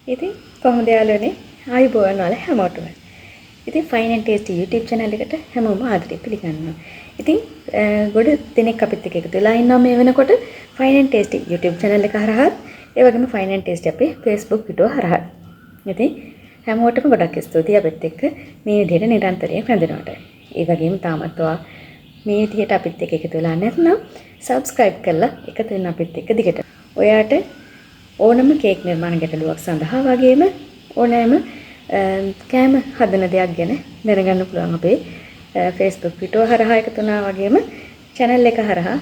ඉතින් කොහොමද යාළුවනේ ආයුබෝවන් වල හැමෝටම. ඉතින් Fine and Tasty YouTube channel එකට හැමෝම ආදරේ පිළිගන්නවා. ඉතින් ගොඩ දෙනෙක් අපිත් එක්ක එකතු වෙලා ඉන්නවා මේ වෙනකොට Fine and Tasty YouTube channel එක හරහා ඒ වගේම Fine and Tasty අපේ Facebook වීඩියෝ හරහා. ඉතින් හැමෝටම ගොඩක් ස්තුතියි අපිත් එක්ක මේ විදිහට නිරන්තරයෙන් රැඳෙනවට. ඒ වගේම තාමත් ඔයා මේ විදිහට අපිත් එක්ක එකතු වෙලා නැත්නම් subscribe කරලා එකතු වෙන්න අපිත් එක්ක දිගට. ඔයාට ඕනම කේක් නිර්මාණ ගැටලුවක් සඳහා වගේම ඕනෑම කෑම හදන දෙයක් ගැන දැනගන්න පුළුවන් අපේ Facebook වීඩියෝ හරහා එකතු වුණා වගේම channel එක හරහා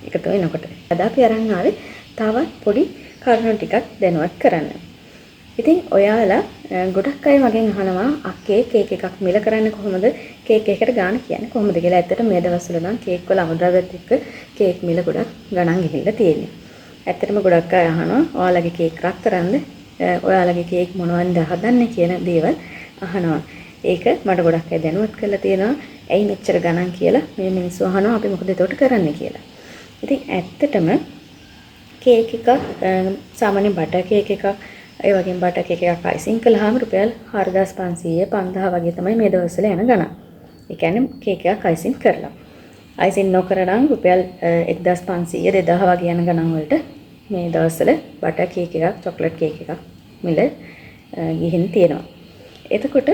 එකතු වෙනකොට. අද අපි අරන් ආවේ තවත් පොඩි කරුණු ටිකක් දැනුවත් කරන්න. ඉතින් ඔයාලා ගොඩක් අය මගෙන් අහනවා අක්කේ කේක් එකක් මිල කරන්නේ කොහොමද? කේක් එකකට ගාණ කියන්නේ කොහොමද කියලා. ඇත්තට මේ දවස්වල නම් කේක් වල අමුද්‍රව්‍යත් එක්ක කේක් මිල ගොඩක් ගණන් ගිහිල්ලා තියෙනවා. ඇත්තටම ගොඩක් අය අහනවා ඔයාලගේ කේක් රත්තරන්ද ඔයාලගේ කේක් මොනවද හදන්නේ කියන දේවල් අහනවා. ඒක මට ගොඩක් අය දැනුවත් කරලා තියෙනවා. ඇයි මෙච්චර ගණන් කියලා මේ මිනිස්සු අහනවා අපි මොකද එතකොට කරන්නේ කියලා. ඉතින් ඇත්තටම කේක් එකක් සාමාන්‍ය බටර් කේක් එකක් ඒ වගේම බටර් කේක් එකක් අයිසිං කළාම රුපියල් 4500 5000 වගේ තමයි මේ දවස්වල යන ගණන්. ඒ කියන්නේ කේක් එකක් අයිසිං කරලා. අයිසිං නොකර නම් රුපියල් 1500 2000 වගේ යන ගණන් වලට මේ දවස්වල බටර් කේක් එකක් චොක්ලට් කේක් එකක් මිල ගිහින් තියෙනවා. එතකොට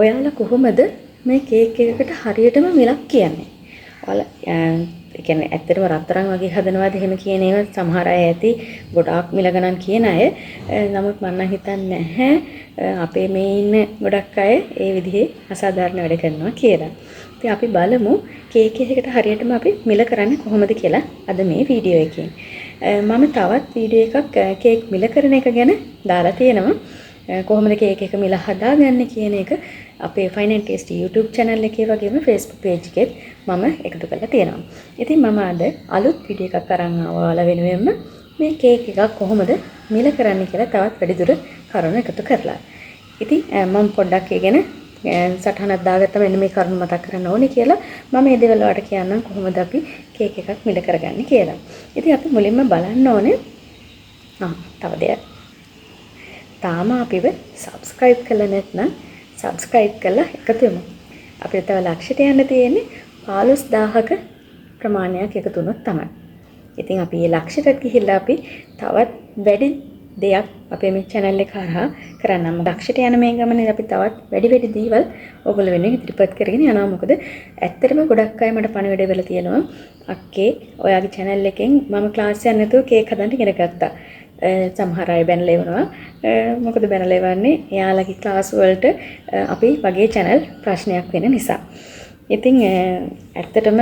ඔයාලා කොහොමද මේ කේක් එකකට හරියටම මිලක් කියන්නේ? ඔයාලා ඒ කියන්නේ ඇත්තටම රත්තරන් වගේ හදනවාද එහෙම කියන ඒවා සමහර අය ඇති ගොඩාක් මිල ගණන් කියන අය. නමුත් මම හිතන්නේ නැහැ අපේ මේ ඉන්න ගොඩක් අය ඒ විදිහේ අසාධාරණ වැඩ කරනවා කියලා. ඉතින් අපි බලමු කේක් එකකට හරියටම අපි මිල කරන්නේ කොහොමද කියලා අද මේ වීඩියෝ එකෙන්. මම තවත් වීඩියෝ එකක් කේක් මිල කරන එක ගැන දාලා තියෙනවා. කොහොමද කේක් එක මිල හදාගන්නේ කියන එක අපේ Fine and Tasty YouTube channel එකේ වගේම Facebook page එකෙත් මම එකතු කරලා තියෙනවා. ඉතින් මම අද අලුත් වීඩියෝ එකක් අරන් ආවා වෙනුවෙන්ම මේ කේක් එකක් කොහොමද මිල කරන්නේ කියලා තවත් වැඩිදුර කරුණු එකතු කරලා. ඉතින් මම පොඩ්ඩක් ඉගෙන සටහනක් දාගත්තා මෙන්න මේ කරුණු මතක් කරන්න ඕනේ කියලා මම මේ දේවල් වලට කියන්නම් කොහොමද අපි කේක් එකක් මිල කරගන්නේ කියලා. ඉතින් අපි මුලින්ම බලන්න ඕනේ තව දෙයක්. තාම අපිව subscribe කරලා නැත්නම් subscribe කරලා එකතු වෙමු. අපිට තව ලක්ෂයට යන්න තියෙන්නේ 15000ක ප්‍රමාණයක් එකතු වුණොත් තමයි. ඉතින් අපි මේ ලක්ෂයට ගිහිල්ලා අපි තවත් වැඩි දෙයක් අපේ මේ channel එක හරහා කරන්නම්. ලක්ෂයට යන මේ ගමනේ අපි තවත් වැඩි දේවල් ඔයගොල්ලෝ වෙනුවෙන් ඉදිරිපත් කරගෙන යනවා. මොකද ඇත්තටම ගොඩක් අය මට පණිවිඩ වෙලා තියෙනවා. අක්කේ ඔයාගේ channel එකෙන් මම ක්ලාස් යන්න නැතුව කේක් හදන්න ඉගෙන ගත්තා. සමහර අය බැනලා එවනවා. මොකද බැනලා එවන්නේ එයාලගේ ක්ලාස් වලට අපි වගේ channel ප්‍රශ්නයක් වෙන නිසා. ඉතින් ඇත්තටම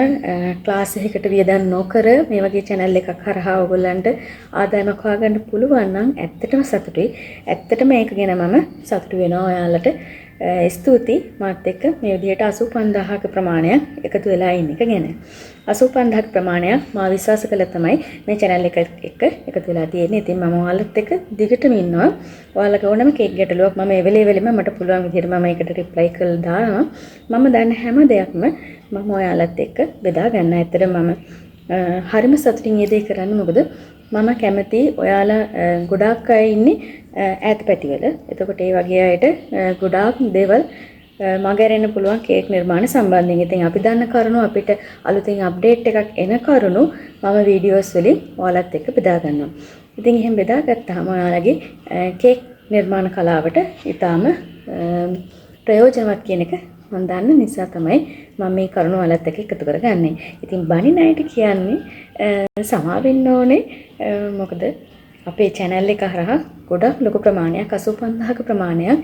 ක්ලාස් එකකට වියදම් නොකර මේ වගේ channel එකක් හරහා ඔයගොල්ලන්ට ආදායමක් හොයාගන්න පුළුවන් නම් ඇත්තටම සතුටුයි. ඇත්තටම ඒක ගැන මම සතුටු වෙනවා ඔයාලට. ස්තුතියි මාත් එක්ක මේ විදිහට 85000ක ප්‍රමාණයක් එකතු වෙලා ඉන්න එක ගැන. 85000ක ප්‍රමාණයක් මා විශ්වාස කළා තමයි මේ channel එක එක්ක එකතු වෙලා තියෙන්නේ. ඉතින් මම ඔයාලත් එක්ක දිගටම ඉන්නවා. ඔයාලගේ ඕනම කේක් ගැටලුවක් මම එවෙලෙම මට පුළුවන් විදිහට මම ඒකට රිප්ලයි කරලා දානවා. මම දන්න හැම දෙයක්ම මම ඔයාලත් එක්ක බෙදා ගන්න. ඇත්තට මම හරිම සතුටින් මේ දේ කරන්නේ මොකද මම කැමති ඔයාලා ගොඩාක් අය ඉන්නේ ඈත පැතිවල. එතකොට ඒ වගේ අයට ගොඩාක් දේවල් මගහැරෙන්න පුළුවන් කේක් නිර්මාණ සම්බන්ධයෙන්. ඉතින් අපි දන්න කරුණු අපිට අලුතින් අප්ඩේට් එකක් එන කරුණු මම වීඩියෝස් වලින් ඔයාලත් එක්ක බෙදා ගන්නවා. ඉතින් එහෙම බෙදාගත්තාම ඔයාලගේ කේක් නිර්මාණ කලාවට ඊටාම ප්‍රයෝජනවත් කියන එක මම දන්න නිසා තමයි මම මේ කරුණු ඔයාලත් එක්ක එකතු කරගන්නේ. ඉතින් බණින අයට කියන්නේ සමා වෙන්න ඕනේ. මොකද අපේ channel එක හරහා ගොඩක් ලොකු ප්‍රමාණයක් 85000ක ප්‍රමාණයක්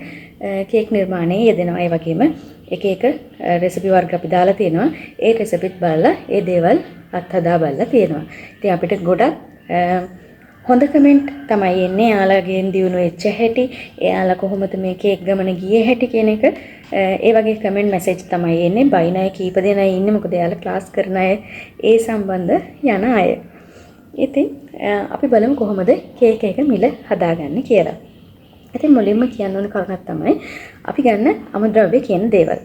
කේක් නිර්මාණයේ යෙදෙනවා. ඒ වගේම එක එක රෙසිපි වර්ග අපි දාලා තියෙනවා. ඒ රෙසිපිත් බලලා ඒ දේවල් අත්හදා බලලා තියෙනවා. ඉතින් අපිට ගොඩක් හොඳ කමෙන්ට් තමයි එන්නේ. එයාලගෙන් දිනු වෙච්ච හැටි, එයාලා කොහොමද මේ කේක් ගමන ගියේ හැටි කියන එක ඒ වගේ කමෙන්ට් මැසේජ් තමයි එන්නේ. බයින අය කීප දෙනා ඉන්නේ. මොකද එයාලා ක්ලාස් කරන අය ඒ සම්බන්ධ යන අය. ඉතින් අපි බලමු කොහොමද කේක් එක මිල හදාගන්නේ කියලා. ඉතින් මුලින්ම කියන්න ඕන කරුණක් තමයි අපි ගන්න අමුද්‍රව්‍ය කියන දේවල්.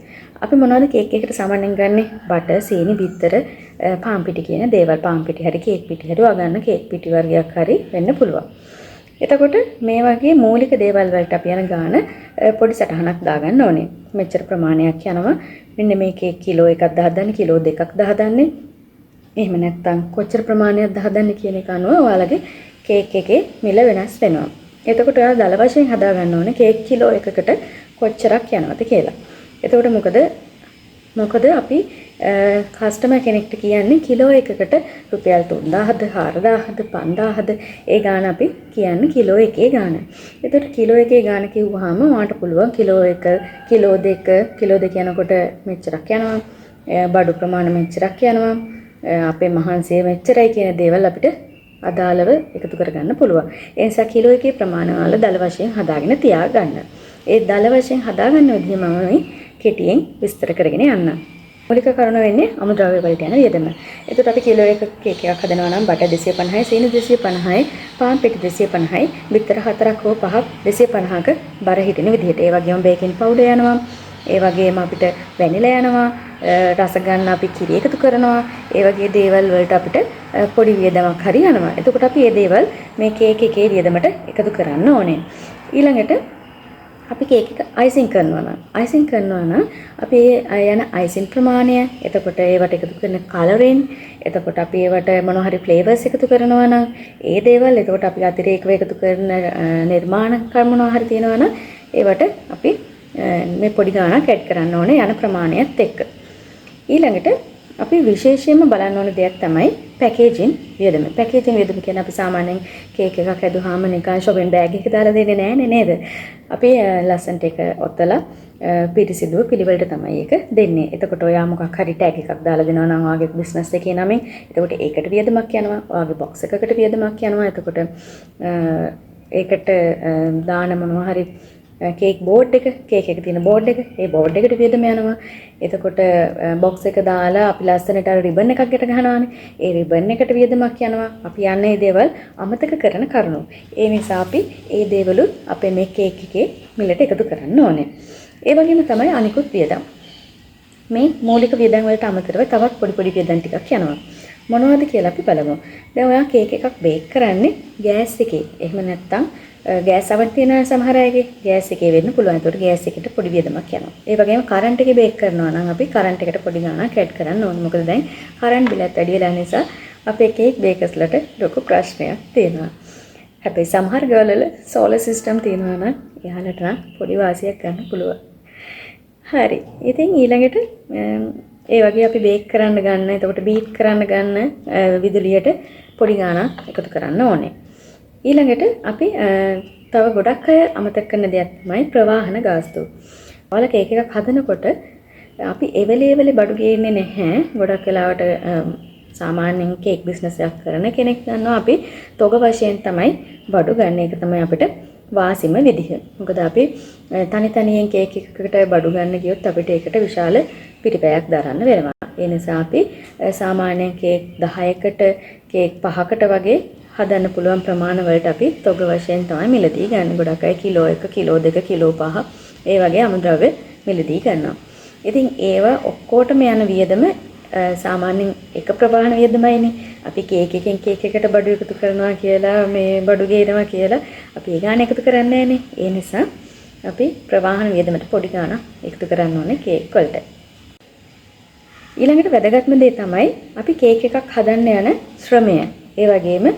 අපි මොනවද කේක් එකකට සාමාන්‍යයෙන් ගන්නෙ? බටර්, සීනි, බිත්තර, පාන් පිටි කියන දේවල්. පාන් පිටි හරි කේක් පිටි හරි ඔයා ගන්න කේක් පිටි වර්ගයක් හරි වෙන්න පුළුවන්. එතකොට මේ වගේ මූලික දේවල් වලට අපි යන ගාන පොඩි සටහනක් දාගන්න ඕනේ. මෙච්චර ප්‍රමාණයක් යනවා. මෙන්න මේකේ කිලෝ එකක් හදන්න, කිලෝ දෙකක්ද හදන්නේ. එහෙම නැත්නම් කොච්චර ප්‍රමාණයක්ද හදන්නේ කියන එක අනුව ඔයාලගේ කේක් එකේ මිල වෙනස් වෙනවා. එතකොට ඔයාලා දල වශයෙන් හදා ගන්න ඕනේ කේක් කිලෝ එකකට කොච්චරක් යනවද කියලා. එතකොට මොකද අපි කස්ටමර් කෙනෙක්ට කියන්නේ කිලෝ එකකට රුපියල් 3000ද 4000ද 5000ද ඒ ගාන අපි කියන්නේ කිලෝ එකේ ගාන. එතකොට කිලෝ එකේ ගාන කිව්වහම ඔයාලට පුළුවන් කිලෝ 1 කිලෝ 2 කිලෝ 2 යනකොට මෙච්චරක් යනවා. බඩු ප්‍රමාණය මෙච්චරක් යනවා. අපේ මහන්සිය මෙච්චරයි කියන දේවල් අපිට අදාළව එකතු කරගන්න පුළුවන්. ඒ නිසා කිලෝ එකේ ප්‍රමාණවල දල වශයෙන් හදාගෙන තියාගන්න. ඒ දල වශයෙන් හදාගන්න විදිහ මම මේ කෙටියෙන් විස්තර කරගෙන යන්න. මූලික කරුණ වෙන්නේ අමුද්‍රව්‍ය වලට යන වියදම. එතකොට අපි කිලෝ එකක කේක් එකක් හදනවා නම් බටර් 250යි, සීනි 250යි, පාන් පිටි 250යි, බිත්තර 4ක් හෝ 5ක් 250ක බර හිටින විදිහට. ඒ වගේම බේකින් පවුඩර් යනවා. ඒ වගේම අපිට වැනිලා යනවා. රස ගන්න අපි කිරි එකතු කරනවා. ඒ වගේ දේවල් වලට අපිට පොඩි වියදමක් හරි යනවා. එතකොට අපි මේ දේවල් මේ කේක් එකේ වියදමට එකතු කරන්න ඕනේ. ඊළඟට අපි කේක් එක අයිසිං කරනවා නම් අපි යන අයිසිං ප්‍රමාණය, එතකොට ඒවට එකතු කරන කලරින්, එතකොට අපි ඒවට මොන හරි ෆ්ලේවර්ස් එකතු කරනවා නම් ඒ දේවල්, එතකොට අපි අතිරේකව එකතු කරන නිර්මාණ කර්ම මොනවා හරි තියෙනවා නම් ඒවට අපි මේ පොඩි ගාණක් ඇඩ් කරන්න ඕනේ යන ප්‍රමාණයත් එක්ක. ඊළඟට අපි විශේෂයෙන්ම බලන්න ඕන දෙයක් තමයි පැකේජින් වියදම. පැකේජින් වියදම කියන්නේ අපි සාමාන්‍යයෙන් කේක් එකක් හැදුවාම නිකන් shopping bag එකක දාලා දෙන්නේ නෑනේ නේද? අපි ලස්සන්ට එක ඔතලා පිරිසිදුව පිළිවෙලට තමයි ඒක දෙන්නේ. එතකොට ඔයා මොකක් හරි ටැග් එකක් දාලා දෙනවා නම් ඔයාගේ බිස්නස් එකේ නමින්, එතකොට ඒකට වියදමක් යනවා. ඔයාගේ බොක්ස් එකකට වියදමක් යනවා. එතකොට ඒකට දාන මොනවා හරි කේක් බෝඩ් එක, කේක් එක තියෙන බෝඩ් එක, ඒ බෝඩ් එකට වියදම යනවා. එතකොට බොක්ස් එක දාලා අපි ලස්සනට අර රිබන් එකක් ගැට ගන්නවානේ. ඒ රිබන් එකට වියදමක් යනවා. අපි යන්නේ මේ දේවල් අමතක කරන කරුණු. ඒ නිසා අපි මේ දේවලු අපේ මේ කේක් එකේ මිලට එකතු කරන්න ඕනේ. ඒ වගේම තමයි අනිකුත් වියදම්. මේ මූලික වියදම් වලට අමතරව තවත් පොඩි වියදම් ටිකක් යනවා. මොනවද කියලා අපි බලමු. දැන් ඔයා කේක් එකක් බේක් කරන්නේ ගෑස් එකේ. එහෙම නැත්නම් ගෑස් අවන් තියෙන සමහර අයගේ ගෑස් එකේ වෙන්න පුළුවන්. ඒකට ගෑස් එකට පොඩි වියදමක් යනවා. ඒ වගේම කරන්ට් එකේ බේක් කරනවා නම් අපි කරන්ට් එකට පොඩි ගාණක් ඇඩ් කරන්න ඕනේ. මොකද දැන් කරන්ට් බිලත් වැඩි වෙලා නිසා අපේ කේක් බේකර්ස්ලට ලොකු ප්‍රශ්නයක් තියෙනවා. හැබැයි සමහර ගවල සෝලර් සිස්ටම් තියෙනවා නම් එයාලට නම් පොඩි වාසියක් ගන්න පුළුවන්. හරි. ඉතින් ඊළඟට ඒ වගේ අපි බේක් කරන්න ගන්න, එතකොට බීට් කරන්න ගන්න විදුලියට පොඩි ගාණක් එකතු කරන්න ඕනේ. ඊළඟට අපි තව ගොඩක් අය අමතක කරන දෙයක් තමයි ප්‍රවාහන ගාස්තු. ඔයාලා කේක් එකක් හදනකොට අපි එවලේවලේ බඩු ගේන්නේ නැහැ. ගොඩක් වෙලාවට සාමාන්‍යයෙන් කේක් බිස්නස් එකක් කරන කෙනෙක් ගන්නවා අපි තොග වශයෙන් තමයි බඩු ගන්න. ඒක තමයි අපිට වාසිම විදිහ. මොකද අපි තනියෙන් කේක් එකකට බඩු ගන්න ගියොත් අපිට ඒකට විශාල පිටිපැයක් දරන්න වෙනවා. ඒ නිසා අපි සාමාන්‍යයෙන් කේක් 10කට කේක් 5කට වගේ හදන්න පුළුවන් ප්‍රමාණ වලට අපි තොග වශයෙන් තමයි මිලදී ගන්න. ගොඩක් අය කිලෝ 1, කිලෝ 2, කිලෝ 5 ඒ වගේ අමුද්‍රව්‍ය මිලදී ගන්නවා. ඉතින් ඒවා ඔක්කොටම යන වියදම සාමාන්‍යයෙන් එක ප්‍රවාහන වියදමයිනේ. අපි කේක් එකෙන් කේක් එකට බඩු එකතු කරනවා කියලා මේ බඩු ගේනවා කියලා අපි ඒ ගාණ එකතු කරන්නේ නැහනේ. ඒ නිසා අපි ප්‍රවාහන වියදමට පොඩි ගාණක් එකතු කරන්න ඕනේ කේක් වලට. ඊළඟට වැදගත්ම දේ තමයි අපි කේක් එකක් හදන්න යන ශ්‍රමය. ඒ වගේම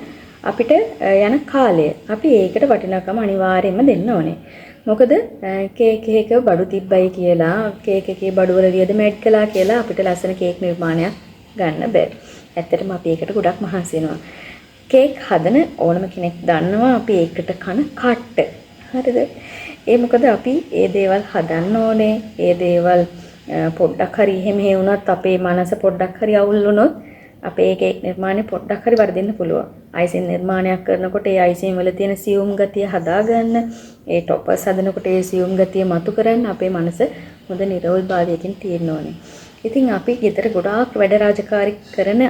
අපිට යන කාලය. අපි ඒකට වටිනාකම අනිවාර්යයෙන්ම දෙන්න ඕනේ. මොකද කේක් එකක බඩු තිබ්බයි කියලා කේක් එකේ බඩු වල වියදම ඇඩ් කළා කියලා අපිට ලස්සන කේක් නිර්මාණයක් ගන්න බෑ. ඇත්තටම අපි ඒකට ගොඩක් මහන්සි වෙනවා. කේක් හදන ඕනම කෙනෙක් දන්නවා අපි ඒකට කන කට්ට. හරිද? ඒ මොකද අපි ඒ දේවල් හදන්න ඕනේ. ඒ දේවල් පොඩ්ඩක් හරි එහෙම වුණත් අපේ මනස පොඩ්ඩක් හරි අවුල් වුණොත් අපේ කේක් නිර්මාණය පොඩ්ඩක් හරි වර්ධින්න පුළුවන්. අයිසින් නිර්මාණයක් කරනකොට ඒ අයිසින් වල තියෙන සියුම් ගතිය හදාගන්න, ඒ ටොපර්ස් හදනකොට ඒ සියුම් ගතිය මතු කරන්න අපේ මනස හොඳ නිරවුල් භාවයකින් තියෙන්න ඕනේ. ඉතින් අපි ගෙදර ගොඩාක් වැඩ රාජකාරී කරන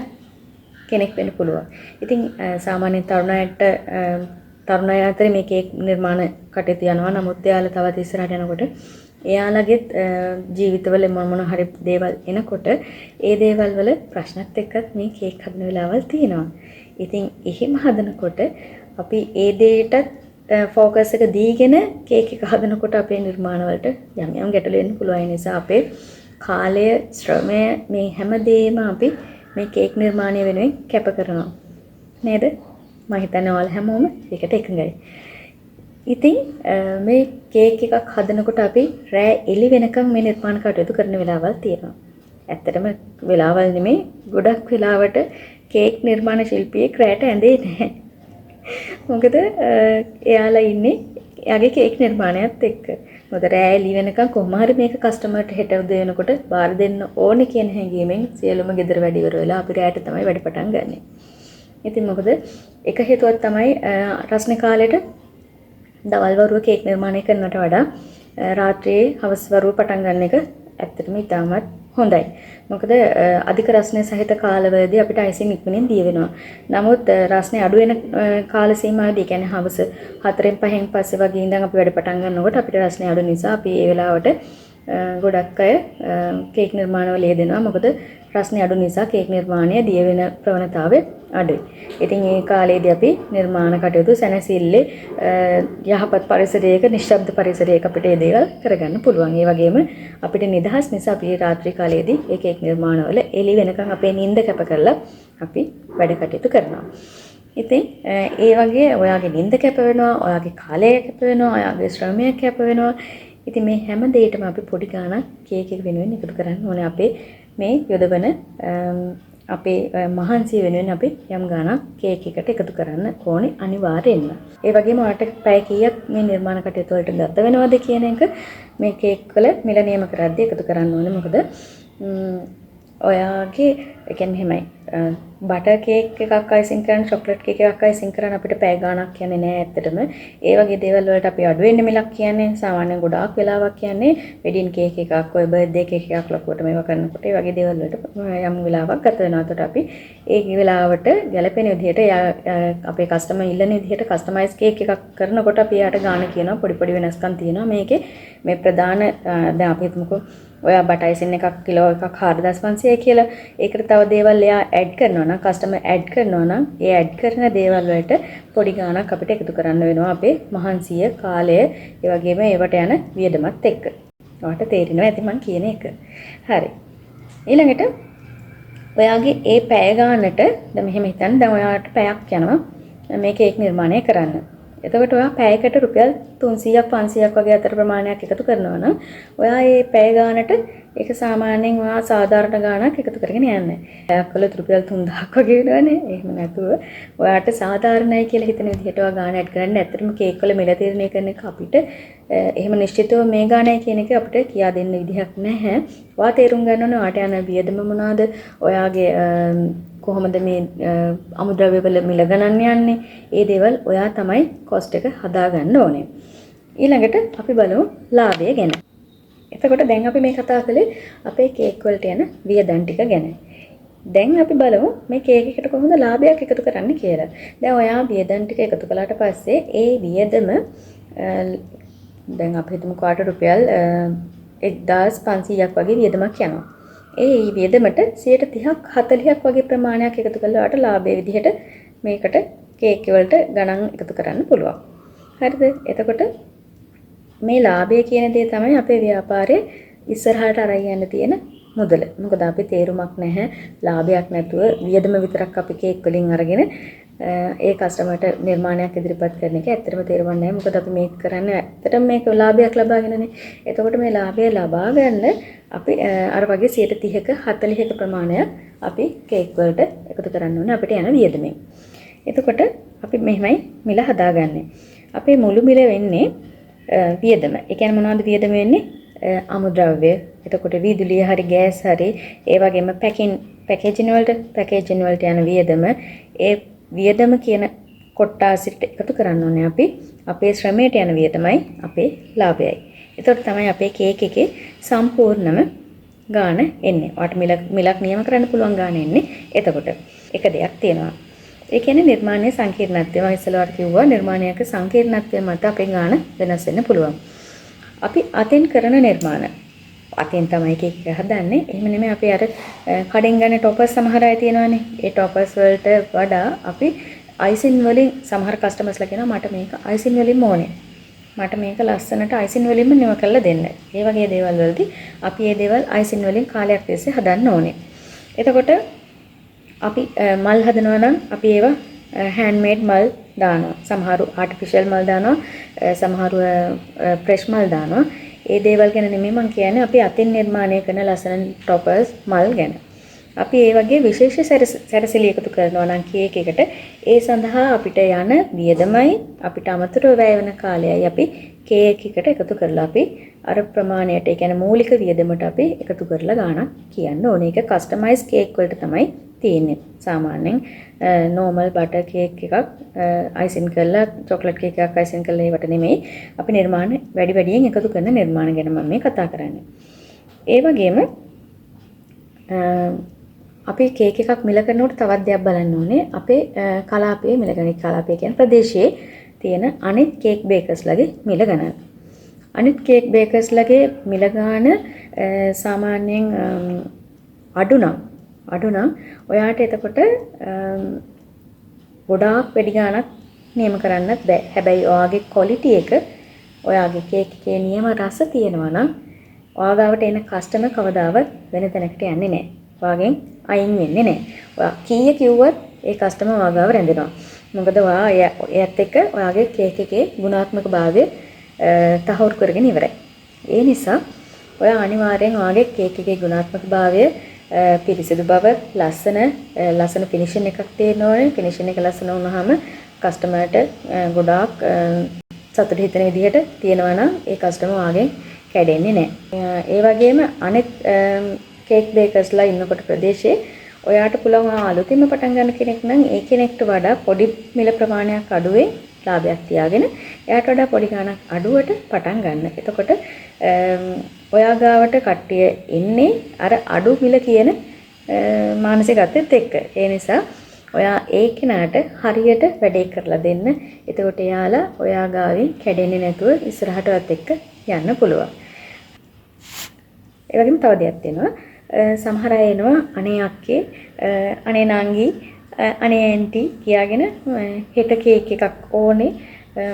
කෙනෙක් වෙන්න පුළුවන්. ඉතින් සාමාන්‍ය තරුණ අය අතර මේ කේක් නිර්මාණ කටයුතු යනවා. නමුත් එයාලා තවත් ඉස්සරහට යනකොට එයාලගේ ජීවිතවල මොන හරි දේවල් එනකොට ඒ දේවල් වල ප්‍රශ්නත් එක්කත් මේ කේක් හදන වෙලාවල් තියෙනවා. ඉතින් එහෙම හදනකොට අපි ඒ දේටත් ෆෝකස් එක දීගෙන කේක් එක හදනකොට අපේ නිර්මාණ වලට යම් යම් ගැටලු එන්න පුළුවන්. ඒ නිසා අපේ කාලය, ශ්‍රමය මේ හැමදේම අපි මේ කේක් නිර්මාණය වෙනුවෙන් කැප කරනවා. නේද? මම හිතන්නේ ඔයාලා හැමෝම ඒකට එකඟයි. ඉතින් මේ කේක් එකක් හදනකොට අපි රෑ එළි වෙනකම් මේ නිර්මාණ කටයුතු කරන වෙලාවල් තියෙනවා. ඇත්තටම වෙලාවල් නෙමෙයි, ගොඩක් වෙලාවට කේක් නිර්මාණ ශිල්පියෙක් රෑට ඇඳේ නැහැ. මොකද එයාලා ඉන්නේ එයාගේ කේක් නිර්මාණයත් එක්ක. මොකද රෑ එළි වෙනකම් කොහොම හරි මේක කස්ටමර්ට හෙට උදේ වෙනකොට බාර දෙන්න ඕනේ කියන හැඟීමෙන් සියලුම ගෙදර වැඩ ඉවර වෙලා අපි රෑට තමයි වැඩ පටන් ගන්නෙ. ඉතින් මොකද එක හේතුවක් තමයි රස්නේ කාලේට දවල් වරුව කේක් නිර්මාණය කරනට වඩා රාත්‍රියේ හවස් වරුව පටන් ගන්න එක ඇත්තටම ඉතාමත් හොඳයි. මොකද අධික රස්නේ සහිත කාලවලදී අපිට අයිසින් ඉක්මනින් දිය වෙනවා. නමුත් රස්නේ අඩු වෙන කාල සීමාවදී කියන්නේ හවස 4න් 5න් පස්සේ වගේ ඉඳන් අපි වැඩ පටන් ගන්නකොට අපිට රස්නේ අඩු නිසා අපි ඒ වෙලාවට ගොඩක් අය කේක් නිර්මාණවල යෙදෙනවා. මොකද රස්නේ අඩු නිසා කේක් නිර්මාණය දිය වෙන ප්‍රවණතාවය අඩුයි. ඉතින් ඒ කාලේදී අපි නිර්මාණ කටයුතු සැනසෙල්ලේ යහපත් පරිසරයක, නිශ්ශබ්ද පරිසරයක අපිට මේ දේවල් කරගන්න පුළුවන්. ඒ වගේම අපිට නිදහස් නිසා අපි රාත්‍රී කාලයේදී ඒ කේක් නිර්මාණවල එළි වෙනකන් අපේ නිින්ද කැප කරලා අපි වැඩ කටයුතු කරනවා. ඉතින් ඒ වගේ ඔයාගේ නිින්ද කැප වෙනවා, ඔයාගේ කාලය කැප වෙනවා, ඔයාගේ ශ්‍රමය කැප වෙනවා. ඉතින් මේ හැම දෙයකම අපි පොඩි ගාණක් කේක් එක වෙනුවෙන් එකතු කරන්න ඕනේ. අපේ මේ යොදවන අපේ මහන්සිය වෙනුවෙන් අපි යම් ගාණක් කේක් එකට එකතු කරන්න ඕනේ අනිවාර්යෙන්ම. ඒ වගේම ඔයාලට පැය කීයක් මේ නිර්මාණ කටයුතු වලට ගත වෙනවද කියන එක මේ කේක් වල මිල නියම කරද්දී එකතු කරන්න ඕනේ. මොකද ඔයාගේ ඒ කියන්නේ එහෙමයි බටර් කේක් එකක් අයිසින් කරන්න, චොක්ලට් කේක් එකක් අයිසින් කරන්න අපිට පැය ගාණක් කියන්නේ නෑ ඇත්තටම. ඒ වගේ දේවල් වලට අපි අඩු වෙන්න මිලක් කියන්නේ සාමාන්‍යයෙන් ගොඩාක් වෙලාවක් කියන්නේ වෙඩින් කේක් එකක්, ඔය බර්ත්ඩේ කේක් එකක් ලොකුවට මේවා කරනකොට ඒ වගේ දේවල් වලට යම් වෙලාවක් ගත වෙනවා. ඒකට අපි ඒ වෙලාවට ගැළපෙන විදිහට අපේ කස්ටමර් ඉල්ලන විදිහට කස්ටමයිස් කේක් එකක් කරනකොට අපි යාට ගාණ කියනවා. පොඩි පොඩි වෙනස්කම් තියෙනවා මේකේ. මේ ප්‍රධාන දැන් අපි හිතමුකෝ ඔයා බටයිසින් එකක් කිලෝ එකක් 4500 කියලා. ඒකට තව දේවල් එයා ඇඩ් කරනවා නම්, කස්ටමර් ඇඩ් කරනවා නම්, ඒ ඇඩ් කරන දේවල් වලට පොඩි ගාණක් අපිට එකතු කරන්න වෙනවා අපේ මහන්සිය, කාලය, ඒ වගේම ඒවට යන වියදමත් එක්ක. ඔයාලට තේරෙනවා ඇති මං කියන එක. හරි. ඊළඟට ඔයාගේ ඒ පැය ගානට දැන් මෙහෙම හිතන්න, දැන් ඔයාලට පැයක් යනවා මේ කේක් නිර්මාණය කරන්න. එතකොට ඔයා පැයකට රුපියල් 300ක් 500ක් වගේ අතර ප්‍රමාණයක් එකතු කරනවා නම් ඔයා මේ පැය ගානට ඒක සාමාන්‍යයෙන් ඔයා සාධාරණ ගානක් එකතු කරගෙන යන්නේ. පැයක් වල රුපියල් 3000ක් වගේ වෙනවනේ. එහෙම නැතුව ඔයාට සාධාරණයි කියලා හිතන විදිහට ඔයා ගාන ඇඩ් කරන්න. ඇත්තටම කේක් වල මිල තීරණය කරන එක අපිට එහෙම නිශ්චිතව මේ ගානයි කියන එක අපිට කියා දෙන්න විදිහක් නැහැ. ඔයා තේරුම් ගන්න ඕනේ ඔයාට යන වියදම මොනවාද? ඔයාගේ කොහොමද මේ අමුද්‍රව්‍ය වල මිල ගණන් යන්නේ? ඒ දේවල් ඔයා තමයි කොස්ට් එක හදාගන්න ඕනේ. ඊළඟට අපි බලමු ලාභය ගැන. එතකොට දැන් අපි මේ කතා කළේ අපේ කේක් වලට යන වියදම් ටික ගැන. දැන් අපි බලමු මේ කේක් එකට කොහොමද ලාභයක් එකතු කරන්න කියලා. දැන් ඔයා වියදම් ටික එකතු කළාට පස්සේ ඒ වියදම දැන් අපි හිතමු කාට රුපියල් 1500ක් වගේ වියදමක් යනවා. ඒ වියදමට 30ක් 40ක් වගේ ප්‍රමාණයක් එකතු කළා ඔයාට ලාභයේ විදිහට මේකට කේක් වලට ගණන් එකතු කරන්න පුළුවන්. හරිද? එතකොට මේ ලාභය කියන දේ තමයි අපේ ව්‍යාපාරයේ ඉස්සරහට අරන් යන්න තියෙන මුදල. මොකද අපි තේරුමක් නැහැ ලාභයක් නැතුව වියදම විතරක් අපි කේක් වලින් අරගෙන ඒ කස්ටමර්ට නිර්මාණයක් ඉදිරිපත් කරන එක ඇත්තටම තේරුම් නැහැ. මොකද අපි මේක කරන්නේ ඇත්තටම මේක ලාභයක් ලබාගෙනනේ. එතකොට මේ ලාභය ලබා ගන්න අපි අර වගේ 30ක 40ක ප්‍රමාණයක් අපි කේක් වලට එකතු කරන්න ඕනේ අපිට යන වියදමෙන්. එතකොට අපි මෙහෙමයි මිල හදාගන්නේ. අපේ මුළු මිල වෙන්නේ වියදම. ඒ කියන්නේ මොනවද වියදම වෙන්නේ? අමුද්‍රව්‍ය. එතකොට විදුලිය හරි ගෑස් හරි ඒ වගේම පැකේජින් වලට යන වියදම ඒ වියදම කියන කොටාසිට එකතු කරන්න ඕනේ අපි. අපේ ශ්‍රමයට යන වියදමයි අපේ ලාභයයි. එතකොට තමයි අපේ කේක් එකේ සම්පූර්ණම ගාණ එන්නේ. ඔයාට මිලක් නියම කරන්න පුළුවන් ගාණ එන්නේ. එතකොට එක දෙයක් තියෙනවා. ඒ කියන්නේ නිර්මාණයේ සංකීර්ණත්වය. මම ඉස්සෙල්ලාට කිව්වා නිර්මාණයක සංකීර්ණත්වය මත අපේ ගාණ වෙනස් වෙන්න පුළුවන්. අපි අතින් කරන නිර්මාණ අතින් තමයි කේක් එක හදන්නේ. එහෙම නෙමෙයි අපි අර කඩෙන් ගන්න ටොපර්ස් සමහර අය තියෙනවානේ. ඒ ටොපර්ස් වලට වඩා අපි අයිසින් වලින් සමහර කස්ටමර්ස්ලා කියනවා මට මේක අයිසින් වලින්ම ඕනේ. මට මේක ලස්සනට අයිසින් වලින්ම නිව කරලා දෙන්න. ඒ වගේ දේවල් වලදී අපි මේ දේවල් අයිසින් වලින් කාලයක් තිස්සේ හදන්න ඕනේ. එතකොට අපි මල් හදනවා නම් අපි ඒවා handmade මල් දානවා. සමහරු artificial මල් දානවා. සමහරු fresh මල් දානවා. ඒ දේවල් ගැන නෙමෙයි මම කියන්නේ අපි අතින් නිර්මාණය කරන ලස්සන toppers මල් ගැන. අපි ඒ වගේ විශේෂ සැරසිලි එකතු කරනවා නම් කේක් එකට ඒ සඳහා අපිට යන වියදමයි අපිට අමතරව වැය වෙන කාලයයි අපි කේක් එකට එකතු කරලා අපි අර ප්‍රමාණයට ඒ කියන්නේ මූලික වියදමට අපි එකතු කරලා ගාණක් කියන්න ඕනේ. ඒක කස්ටමයිස් කේක් වලට තමයි තියෙන්නේ. සාමාන්‍යයෙන් normal butter cake එකක් අයිසින් කරලා chocolate cake එකක් අයිසින් කරලා ඒවට නෙමෙයි අපි නිර්මාණ වැඩි වැඩියෙන් එකතු කරන නිර්මාණ ගැන මම මේ කතා කරන්නේ. ඒ වගේම අපි කේක් එකක් මිල කරනකොට තවත් දෙයක් බලන්න ඕනේ. අපේ කලාපයේ මිල ගණන් කලාපය කියන්නේ ප්‍රදේශයේ තියෙන අනිත් කේක් බේකර්ස්ලාගේ මිල ගණන්. අනිත් කේක් බේකර්ස්ලාගේ මිල ගාන සාමාන්‍යයෙන් අඩු නම් ඔයාට එතකොට ගොඩාක් වැඩි ගාණක් නියම කරන්නත් බෑ. හැබැයි ඔයාගේ ක්වොලිටි එක ඔයාගේ කේක් එකේ නියම රස තියෙනවා නම් ඔයාගාවට එන කස්ටමර් කවදාවත් වෙන තැනකට යන්නේ නැහැ. ඔයාගෙන් අයින් වෙන්නේ නැහැ. ඔයා කීය කිව්වත් ඒ කස්ටමර් ඔයාගාව රැඳෙනවා. මොකද ඔයා එයත් එක්ක ඔයාගේ කේක් එකේ ගුණාත්මකභාවය තහවුරු කරගෙන ඉවරයි. ඒ නිසා ඔයා අනිවාර්යෙන් ඔයාගේ කේක් එකේ ගුණාත්මකභාවය පිරිසිදු බව ලස්සන ෆිනිෂින් එකක් තියෙන්න ඕනේ. ෆිනිෂින් එක ලස්සන වුණාම කස්ටමර්ට ගොඩාක් සතුට හිතෙන විදිහට තියෙනවා නම් ඒ කස්ටමර් වාගෙන් කැඩෙන්නේ නැහැ. ඒ වගේම අනෙක් කේක් බේකර්ස්ලා ඉන්නකොට ප්‍රදේශයේ ඔයාට පුළුවන් අලුතින්ම පටන් ගන්න කෙනෙක් නම් ඒ කෙනෙක්ට වඩා පොඩි මිල ප්‍රමාණයක් අඩුවේ ලාභයක් තියාගෙන එයාට වඩා පොඩි ගාණක් අඩුවට පටන් ගන්න. එතකොට ඔයා ගාවට කට්ටිය එන්නේ අර අඩු මිල කියන මානසිකත්වෙත් එක්ක. ඒ නිසා ඔයා ඒ කෙනාට හරියට වැඩේ කරලා දෙන්න. එතකොට එයාලා ඔයා ගාවෙන් කැඩෙන්නේ නැතුව ඉස්සරහටවත් එක්ක යන්න පුළුවන්. ඒ වගේම තව දෙයක් තියෙනවා. සමහර අය එනවා අනේ අක්කේ අනේ නංගි අනේ ඇන්ටි කියාගෙන හෙට කේක් එකක් ඕනේ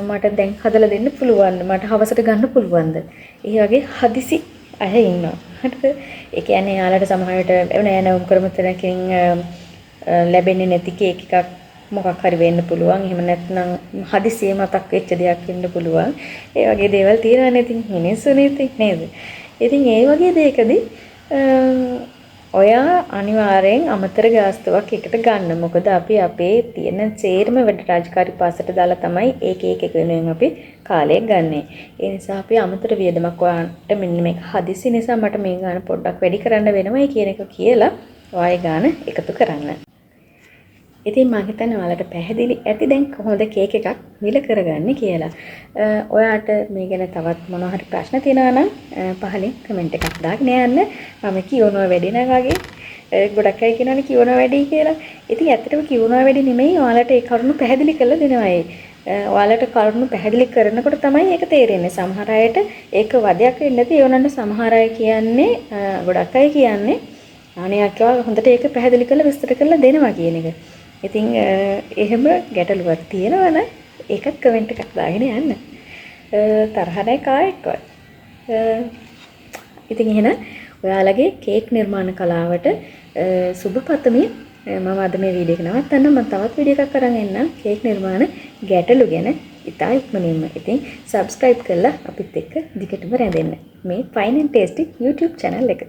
මට දැන් හදලා දෙන්න පුළුවන්ද මට හවසට ගන්න පුළුවන්ද ඒ වගේ හදිසි අය ඉන්නවා හරිද ඒ කියන්නේ යාළුවට සමහරවිට නෑනවුම් කරමු තැනකින් ලැබෙන්නේ නැති කේක් එකක් මොකක් හරි වෙන්න පුළුවන් එහෙම නැත්නම් හදිසියෙ මතක් වෙච්ච දෙයක් වෙන්න පුළුවන් ඒ වගේ දේවල් තියෙනවානේ ඉතින් මිනිස්සුනේ නේද ඉතින් ඒ වගේ දෙයකදී ඔයා අනිවාර්යෙන් අමතර ගාස්තුවක් එකට ගන්න. මොකද අපි අපේ තියෙන සේරම වැඩ රාජකාරී පාසට දාලා තමයි ඒක වෙනුවෙන් අපි කාලය ගන්නෙ. ඒ නිසා අපි අමතර වියදමක් ඔයාට මෙන්න මේක හදිසි නිසා මට මේ ගාන පොඩ්ඩක් වැඩි කරන්න වෙනවා කියන එක කියලා ඔයාගේ ගාන එකතු කරන්න. ඉතින් මම හිතන්නේ ඔයාලට පැහැදිලි ඇති දැන් කොහොමද කේක් එකක් මිල කරගන්නේ කියලා. ඔයාට මේ ගැන තවත් මොනවා හරි ප්‍රශ්න තියෙනවා නම් පහලින් කමෙන්ට් එකක් දාගෙන යන්න. මම කියවනවා වැඩි නෑ වගේ. ගොඩක් අය කියනවානේ කියවනවා වැඩි කියලා. ඉතින් ඇත්තටම කියවනවා වැඩි නෙමෙයි ඔයාලට ඒ කරුණු පැහැදිලි කරලා දෙනවා. ඔයාලට කරුණු පැහැදිලි කරනකොට තමයි ඒක තේරෙන්නේ. සමහර අයට ඒක වදයක් වෙන්නේ නැති ඒවනන්න සමහර අය කියන්නේ ගොඩක් අය කියන්නේ අනේ අක්කා හොඳට ඒක පැහැදිලි කරලා විස්තර කරලා දෙනවා කියන එක. ඉතින් එහෙම ගැටලුවක් තියෙනවනම් ඒකත් කමෙන්ට් එකක් දාගෙන යන්න. තරහ නැහැ කායෙක්වත්. ඉතින් එහෙනම් ඔයාලගේ කේක් නිර්මාණ කලාවට සුබ පතමින් මම අද මේ වීඩියෝ එක නවත්තන්න මම තවත් වීඩියෝ එකක් අරන් එන්නම් කේක් නිර්මාණ ගැටලු ගැන ඉතා ඉක්මනින්ම. ඉතින් subscribe කරලා අපිත් එක්ක දිගටම රැඳෙන්න. මේ Fine and Tasty YouTube channel එක.